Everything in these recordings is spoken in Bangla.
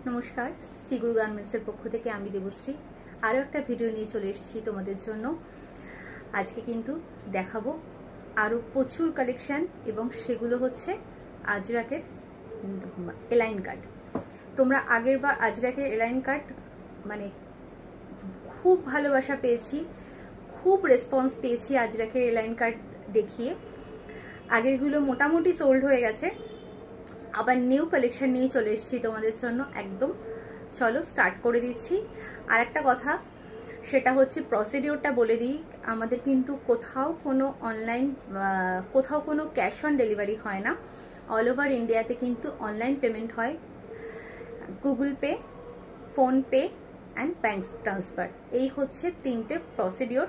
নমস্কার, সিগুরু গার্মেন্টসের পক্ষ থেকে আমি দেবশ্রী আরও একটা ভিডিও নিয়ে চলে এসেছি তোমাদের জন্য। আজকে কিন্তু দেখাবো আরও প্রচুর কালেকশান এবং সেগুলো হচ্ছে আজরাকের এলাইন কাট। তোমরা আগের বার আজরাকের এলাইন কাট মানে খুব ভালোবাসা পেয়েছি, খুব রেসপন্স পেয়েছি আজরাকের এলাইন কাট দেখিয়ে। আগেরগুলো মোটামুটি সোল্ড হয়ে গেছে, আবার নিউ কালেকশন নিয়ে চলে এসেছি তোমাদের জন্য। একদম চলো স্টার্ট করে দিচ্ছি। আর একটা কথা, সেটা হচ্ছে প্রসিডিওরটা বলে দিই। আমাদের কিন্তু কোথাও কোনো অনলাইন কোথাও কোনো ক্যাশ অন ডেলিভারি হয় না। অল ওভার ইন্ডিয়াতে কিন্তু অনলাইন পেমেন্ট হয়, Google pay, PhonePe and bank transfer. এই হচ্ছে তিনটে প্রসিডিওর।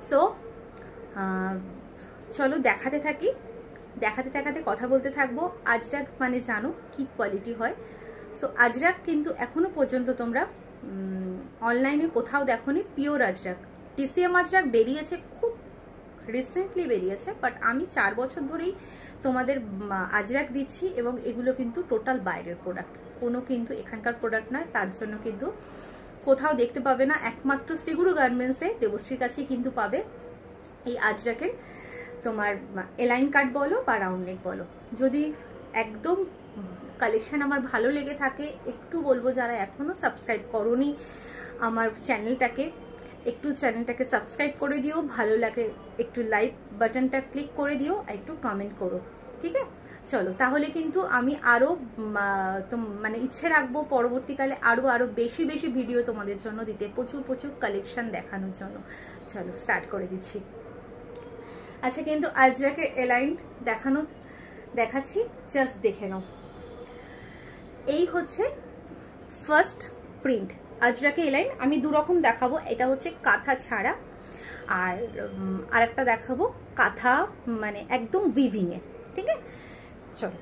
সো চলো দেখাতে থাকি, দেখাতে দেখাতে কথা বলতে থাকবো। আজরাক মানে জানো কি কোয়ালিটি হয়। সো আজরাক কিন্তু এখনো পর্যন্ত তোমরা অনলাইনে কোথাও দেখোনি। পিওর আজরাক, টিসিএম আজরাক বেরিয়েছে, খুব রিসেন্টলি বেরিয়েছে, বাট আমি 4 বছর ধরেই তোমাদের আজরাক দিচ্ছি এবং এগুলো কিন্তু টোটাল বাইরের প্রোডাক্ট, কোনো কিন্তু এখানকার প্রোডাক্ট নয়। তার জন্য কিন্তু কোথাও দেখতে পাবে না, একমাত্র সিগুরু গার্মেন্টসে দেবশ্রীর কাছেই কিন্তু পাবে এই আজরাকের তোমার এলাইন কাট বলো বা রাউন্ড নেক বলো। যদি একদম কালেকশন আমার ভালো লেগে থাকে, একটু বলবো যারা এখনো সাবস্ক্রাইব করোনি আমার চ্যানেলটাকে, একটু চ্যানেলটাকে সাবস্ক্রাইব করে দিও। ভালো লাগে একটু লাইক বাটনটা ক্লিক করে দিও, আর একটু কমেন্ট করো, ঠিক আছে? চলো তাহলে কিন্তু আমি আরও মানে ইচ্ছে রাখবো পরবর্তীকালে আরও বেশি বেশি ভিডিও তোমাদের জন্য দিতে, প্রচুর প্রচুর কালেকশন দেখানোর জন্য। চলো স্টার্ট করে দিচ্ছি। আচ্ছা, কিন্তু আজরাকের এলাইন দেখাচ্ছি, জাস্ট দেখে নাও। এই হচ্ছে ফার্স্ট প্রিন্ট আজরাকের এলাইন। আমি দুরকম দেখাবো, এটা হচ্ছে কাঁথা ছাড়া, আর আরেকটা দেখাবো কাঁথা মানে একদম উইভিংয়ে, ঠিক আছে? চলো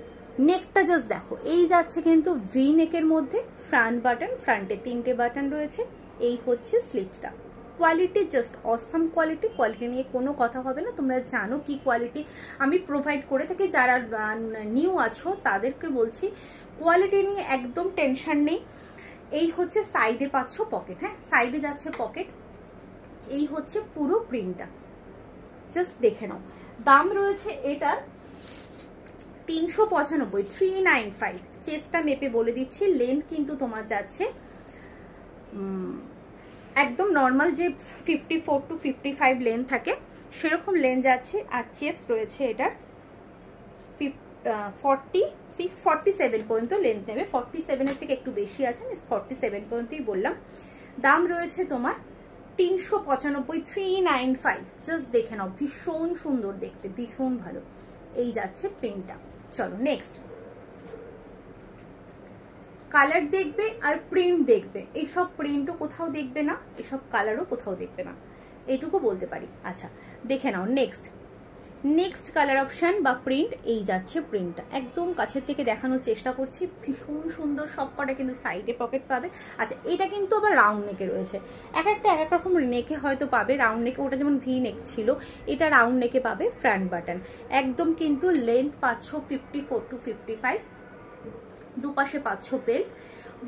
নেকটা জাস্ট দেখো। এই যাচ্ছে কিন্তু ভি নেকের মধ্যে ফ্রন্ট বাটন, ফ্রন্টে 3টে বাটন রয়েছে। এই হচ্ছে স্লিপসটা। Quality just awesome quality, quality নিয়ে কোনো কথা হবে না। তোমরা জানো কি কোয়ালিটি আমি প্রোভাইড করে থাকি। যারা নিউ আছো তাদেরকে বলছি, কোয়ালিটি নিয়ে একদম টেনশন নেই। এই হচ্ছে সাইডে পাচ্ছ পকেট, হ্যাঁ সাইডে যাচ্ছে পকেট। এই হচ্ছে পুরো প্রিন্টটা, জাস্ট দেখে নাও। দাম রয়েছে এটার 395, 395। চেস্টটা মেপে বলে দিচ্ছি, লেন্থ কিন্তু তোমার যাচ্ছে একদম নর্মাল যে 54 to 55 লেন্থ থাকে সেরকম লেন্থ যাচ্ছে। আর চেস্ট রয়েছে এটার 46, 47 পর্যন্ত লেন্থ নেবে। 47-এর থেকে একটু বেশি আছে, 47 পর্যন্তই বললাম। দাম রয়েছে তোমার 395, 395। জাস্ট দেখে নাও, ভীষণ সুন্দর দেখতে, ভীষণ ভালো। এই যাচ্ছে প্রিন্টটা। চলো নেক্সট। কালার দেখবে আর প্রিন্ট দেখবে, এইসব প্রিন্টও কোথাও দেখবে না, এসব কালারও কোথাও দেখবে না, এইটুকু বলতে পারি। আচ্ছা দেখে নাও নেক্সট কালার অপশান বা প্রিন্ট। এই যাচ্ছে প্রিন্টটা, একদম কাছের থেকে দেখানোর চেষ্টা করছি, ভীষণ সুন্দর। সব কটা কিন্তু সাইডে পকেট পাবে। আচ্ছা এটা কিন্তু আবার রাউন্ড নেকে রয়েছে, এক একটা এক এক রকম নেকে হয়তো পাবে। রাউন্ড নেকে ওটা যেমন ভি নেক ছিল, এটা রাউন্ড নেকে পাবে ফ্রন্ট বাটন। একদম কিন্তু লেন্থ পাচ্ছ 54 to 55, দুপাশে পাচ্ছ বেল্ট।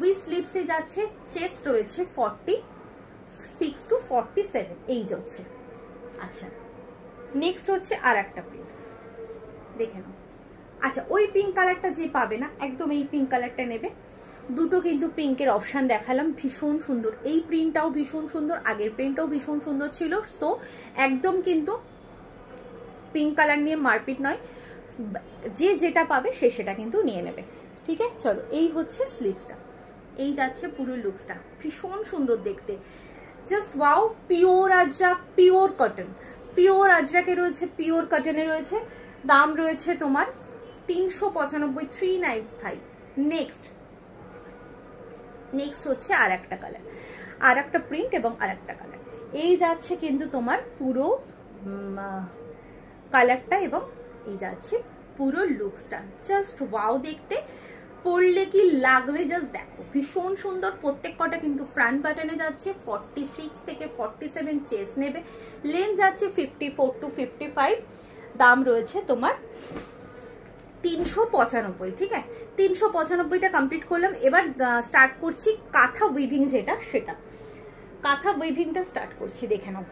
উইথ স্লিভসে যাচ্ছে, চেস্ট রয়েছে 46 to 47, এই যাচ্ছে। আচ্ছা নেক্সট হচ্ছে আর একটা প্রিন্ট, দেখে নাও। আচ্ছা ওই পিঙ্ক কালারটা যে পাবে না, একদম এই পিঙ্ক কালারটা নেবে। দুটো কিন্তু পিঙ্কের অপশান দেখালাম, ভীষণ সুন্দর। এই প্রিন্টটাও ভীষণ সুন্দর, আগের প্রিন্টটাও ভীষণ সুন্দর ছিল। সো একদম কিন্তু পিঙ্ক কালার নিয়ে মারপিট নয়, যে যেটা পাবে সে সেটা কিন্তু নিয়ে নেবে, ঠিক আছে? চলো এই হচ্ছে স্লিভসটা, এই যাচ্ছে পুরো লুকসটা, ভীষণ সুন্দর দেখতে, just wow. Pure Ajrak, pure cotton, pure আজরাকে রয়েছে, পিওর কটনে রয়েছে। দাম রয়েছে তোমার 395, 395। নেক্সট হচ্ছে আর একটা কালার, আর একটা প্রিন্ট এবং আর একটা কালার। এই যাচ্ছে কিন্তু তোমার পুরো কালারটা এবং এই যাচ্ছে পুরো লুকসটা, জাস্ট ওয়াও দেখতে। পরলে কি লাগবে জাস্ট দেখো, ভীষণ সুন্দর। প্রত্যেক কটা কিন্তু ফ্রন্ট বাটনে যাচ্ছে, 46 থেকে 47 চেস্ট নেবে। লেন্থ যাচ্ছে 54 to 55। দাম রয়েছে তোমার 395, ঠিক আছে 395টা কমপ্লিট করলাম। এবার স্টার্ট করছি কাঁথা উইভিং, যেটা সেটা কাঁথা উইভিংটা স্টার্ট করছি, দেখে নাও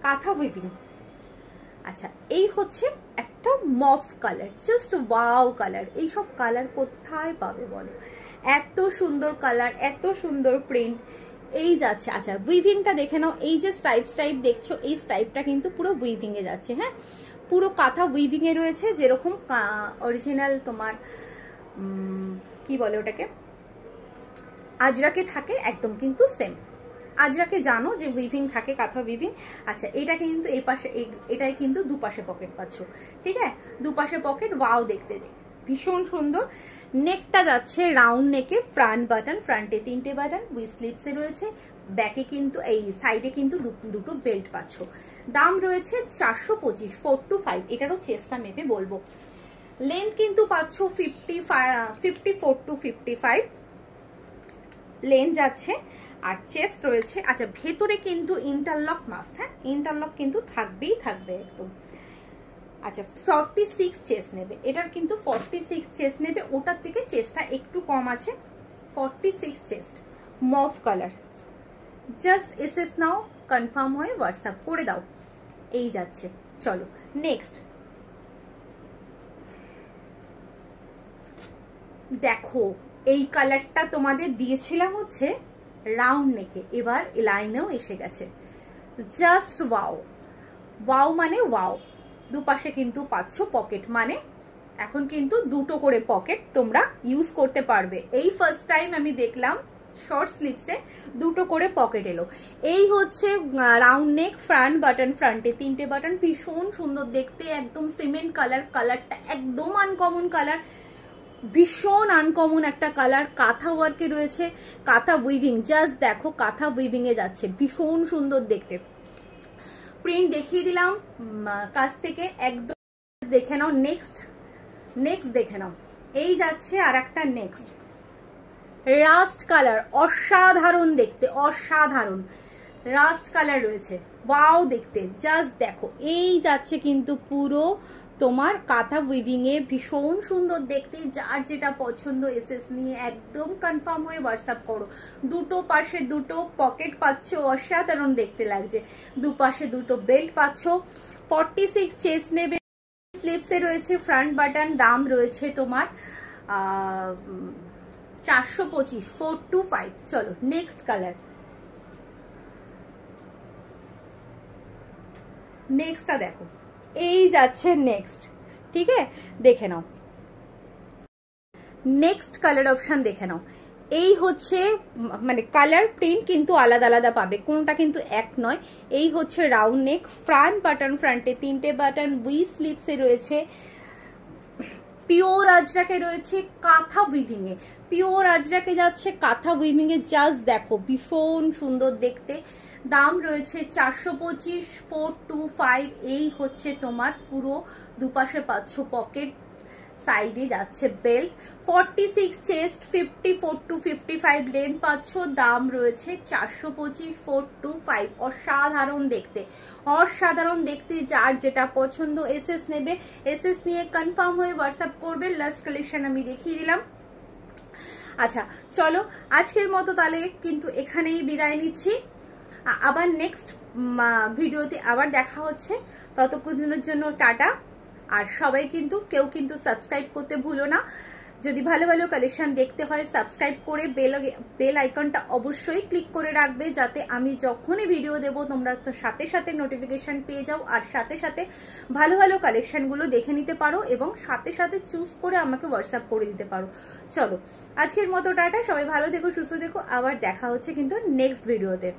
কাঁথা উইভিং। আচ্ছা, এই হচ্ছে একটা মফ কালার, জাস্ট ওয়াও কালার। এইসব কালার কোথায় পাবে বলো, এত সুন্দর কালার, এত সুন্দর প্রিন্ট, এই যাচ্ছে। আচ্ছা, উইভিংটা দেখে নাও, এই যে স্টাইপ দেখছো, এই স্টাইপটা কিন্তু পুরো উইভিংয়ে যাচ্ছে। হ্যাঁ, পুরো কাঁথা উইভিংয়ে রয়েছে, যেরকম অরিজিনাল তোমার কি বলে ওটাকে, আজরাকে থাকে, একদম কিন্তু সেম। আজরাকে জানো যে উইভিং থাকে, কাঁথা উইভিং। আচ্ছা, এটা কিন্তু এই পাশে, এটাই কিন্তু দুপাশে পকেট পাচ্ছ, ঠিক আছে, দুপাশে পকেট, ওয়াও দেখতে ভীষণ সুন্দর। নেকটা যাচ্ছে রাউন্ড নেকে, ফ্রন্ট বাটন, ফ্রন্টে 3টে বাটন, উইথ স্লিপসে রয়েছে, ব্যাকে কিন্তু এই সাইডে কিন্তু দুটো বেল্ট পাচ্ছ। দাম রয়েছে 425, 4 to 5। এটারও চেস্টটা মেপে বলবো। লেন্থ কিন্তু পাচ্ছ 54 to 55 লেন্থ যাচ্ছে, আর চেস্ট রয়েছে। আচ্ছা, ভেতরে কিন্তু ইন্টারলক মাস্ট, হ্যাঁ ইন্টারলক কিন্তু থাকবেই থাকবে একদম। আচ্ছা, 46 চেস্ট নেবে, এটার কিন্তু 46 চেস্ট নেবে, ওটার থেকে চেস্টটা একটু কম আছে। 46 chest, mauve colour. Just SS now, confirm হয়ে হোয়াটসঅ্যাপ করে দাও। এই যাচ্ছে, চলো নেক্সট দেখো। এই কালারটা তোমাদের দিয়েছিলাম হচ্ছে রাউন্ড নেকে, এবার লাইনেও এসে গেছে। জাস্ট ওয়াও, ওয়াও মানে ওয়াও। দুপাশে কিন্তু পাচ্ছ পকেট, মানে এখন কিন্তু দুটো করে পকেট তোমরা ইউজ করতে পারবে। এই ফার্স্ট টাইম আমি দেখলাম শর্ট স্লিভসে দুটো করে পকেট এলো। এই হচ্ছে রাউন্ড নেক, ফ্রন্ট বাটন, ফ্রন্টে 3টে বাটন, ভীষণ সুন্দর দেখতে, একদম সিমেন্ট কালার। কালারটা একদম আনকমন কালার, ভীষণ আনকমন একটা কালার। কাঁথা ওয়ার্কে রয়েছে, কাঁথা উইভিং, জাস্ট দেখো কাঁথা উইভিং এ যাচ্ছে, ভীষণ সুন্দর দেখতে। প্রিন্ট দেখিয়ে দিলাম কাছ থেকে, একদম দেখে নাও। নেক্সট দেখে নাও, এই যাচ্ছে আর একটা নেক্সট রাস্ট কালার, অসাধারণ দেখতে, অসাধারণ রাস্ট কালার রয়েছে, ওয়াও দেখতে, জাস্ট দেখো। এই যাচ্ছে কিন্তু পুরো তোমার কাঁথা উইভিং এ, ভীষণ সুন্দর দেখতে। যার যেটা পছন্দ এসএস নিয়ে একদম কনফার্ম হয়ে হোয়াটসঅ্যাপ করো। দুটো পাশে দুটো পকেট পাচ্ছ, অসাধারণ দেখতে লাগছে। দুপাশে দুটো বেল্ট পাচ্ছ। 46 চেস্ট নেবে, স্লিপসে রয়েছে ফ্রন্ট বাটন। দাম রয়েছে তোমার 425, 4 to 5। চলো নেক্সট কালার, নেক্সটটা দেখো। এই যাচ্ছে নেক্সট, ঠিক আছে, দেখে নাও নেক্সট কালার অপশন, দেখে নাও। এই হচ্ছে মানে কালার প্রিন্ট কিন্তু আলাদা আলাদা পাবে, কোনটা কিন্তু এক নয়। এই হচ্ছে রাউন্ড নেক, ফ্রন্ট বাটন, ফ্রন্টে 3টে বাটন, উইথ স্লিপসে রয়েছে, পিওর আজরাকে রয়েছে কাঁথা উইভিং এ, পিওর আজরাকে যাচ্ছে কাঁথা উইভিং এ, জাস্ট দেখো ভীষণ সুন্দর দেখতে। দাম রয়েছে 425, 4 to 5। এই হচ্ছে তোমার পুরো দুপাশে পাচ্ছ পকেট, সাইডে যাচ্ছে বেল্ট। 46 চেস্ট, 54 to 55 লেন্থ পাচ্ছ। দাম রয়েছে 425, 4 to 5। অসাধারণ দেখতে, অসাধারণ দেখতে। যার যেটা পছন্দ এসএস নেবে, এসএস নিয়ে কনফার্ম হয়ে হোয়াটসঅ্যাপ করবে। লাস্ট কালেকশন আমি দেখিয়ে দিলাম। আচ্ছা চলো, আজকের মতো তাহলে কিন্তু এখানেই বিদায় নিচ্ছি। আবার নেক্সট ভিডিওতে আবার দেখা হচ্ছে, ততক্ষণের জন্য টাটা। আর সবাই কিন্তু কেউ কিন্তু সাবস্ক্রাইব করতে ভুলো না। যদি ভালো ভালো কালেকশন দেখতে হয় সাবস্ক্রাইব করে বেল আইকনটা অবশ্যই ক্লিক করে রাখবে, যাতে আমি যখনই ভিডিও দেব তোমরা তো সাথে সাথে নোটিফিকেশন পেয়ে যাও, আর সাথে সাথে ভালো ভালো কালেকশনগুলো দেখে নিতে পারো এবং সাথে সাথে চুজ করে আমাকে হোয়াটসঅ্যাপ করে দিতে পারো। চলো আজকের মতো টাটা, সবাই ভালো থেকো, সুস্থ থেকো। আবার দেখা হচ্ছে কিন্তু নেক্সট ভিডিওতে।